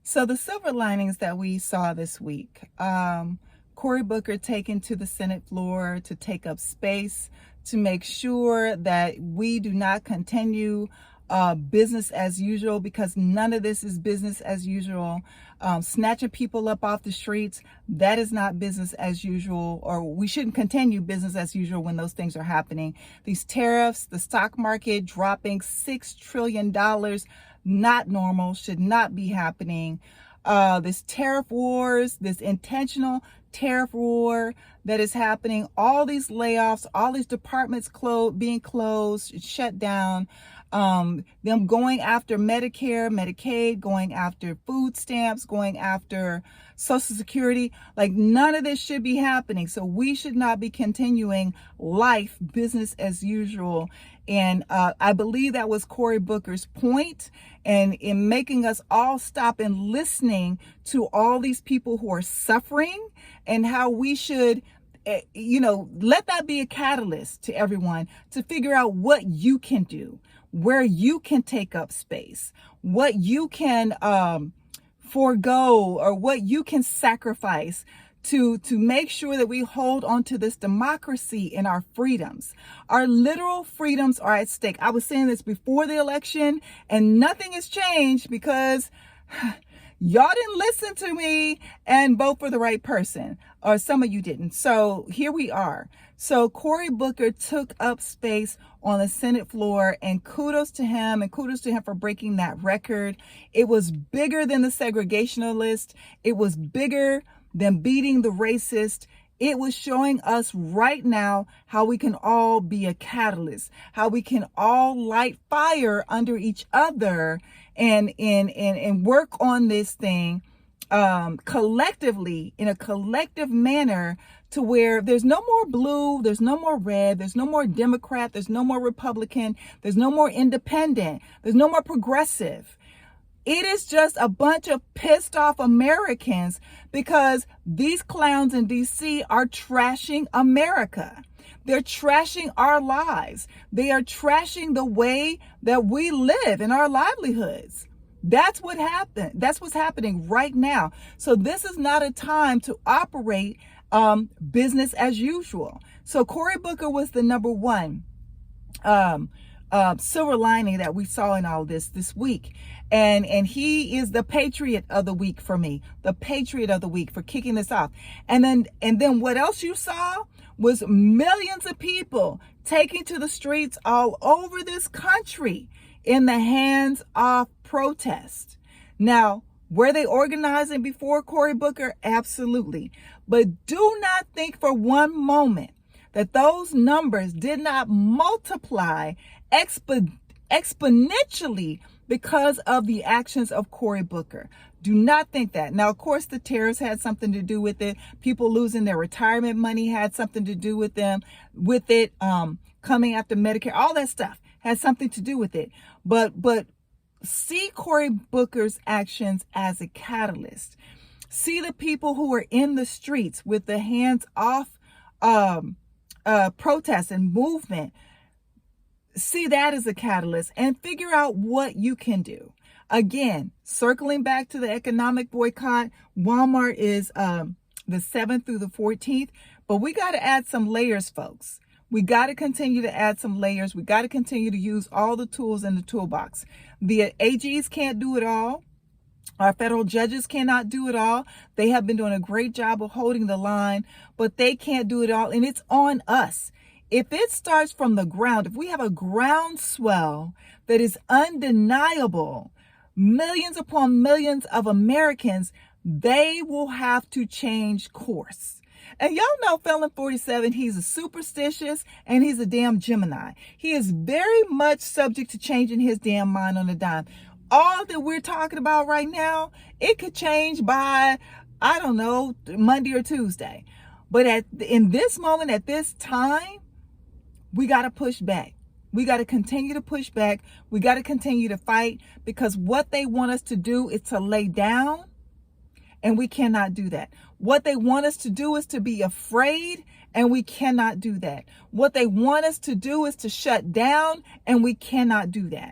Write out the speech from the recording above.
So the silver linings that we saw this week, Cory Booker taken to the Senate floor to take up space to make sure that we do not continue business as usual, because none of this is business as usual. Snatching people up off the streets, that is not business as usual, or we shouldn't continue business as usual when those things are happening. These tariffs, the stock market dropping $6 trillion, not normal, should not be happening. This tariff wars, this intentional tariff war that is happening, all these layoffs, all these departments being closed, shut down, them going after Medicare, Medicaid, going after food stamps, going after Social Security. Like, none of this should be happening. So we should not be continuing life business as usual. And I believe that was Cory Booker's point, and in making us all stop and listening to all these people who are suffering, and how we should, let that be a catalyst to everyone to figure out what you can do, where you can take up space, what you can forego, or what you can sacrifice to make sure that we hold on to this democracy and our freedoms. Our literal freedoms are at stake. I was saying this before the election, and nothing has changed because y'all didn't listen to me and vote for the right person, or some of you didn't. So here we are. So Cory Booker took up space on the Senate floor, and kudos to him, and kudos to him for breaking that record. It was bigger than the segregationalist. It was bigger than beating the racist. It was showing us right now how we can all be a catalyst, how we can all light fire under each other and work on this thing collectively, in a collective manner, to where there's no more blue, there's no more red, there's no more Democrat, there's no more Republican, there's no more independent, there's no more progressive. It is just a bunch of pissed off Americans because these clowns in DC are trashing America. They're trashing our lives. They are trashing the way that we live and our livelihoods. That's what happened. That's what's happening right now. So this is not a time to operate business as usual. So Cory Booker was the number one silver lining that we saw in all this week. And he is the patriot of the week for me, the patriot of the week for kicking this off. And then what else you saw was millions of people taking to the streets all over this country in the hands-off protest. Now, were they organizing before Cory Booker? Absolutely. But do not think for one moment that those numbers did not multiply exponentially because of the actions of Cory Booker. Do not think that. Now, of course, the tariffs had something to do with it. People losing their retirement money had something to do with it. Coming after Medicare, all that stuff had something to do with it. But see Cory Booker's actions as a catalyst. See the people who are in the streets with the hands-off protest and movement. See that as a catalyst, and figure out what you can do. Again, circling back to the economic boycott, Walmart is the 7th through the 14th, but we got to add some layers, folks. We got to continue to add some layers. We got to continue to use all the tools in the toolbox. The AGs can't do it all. Our federal judges cannot do it all. They have been doing a great job of holding the line, but they can't do it all, and it's on us. If it starts from the ground, if we have a groundswell that is undeniable, millions upon millions of Americans, they will have to change course. And y'all know Felon 47, he's a superstitious and he's a damn Gemini. He is very much subject to changing his damn mind on a dime. All that we're talking about right now, it could change by, I don't know, Monday or Tuesday. But in this moment, at this time, we got to push back. We got to continue to push back. We got to continue to fight, because what they want us to do is to lay down, and we cannot do that. What they want us to do is to be afraid, and we cannot do that. What they want us to do is to shut down, and we cannot do that.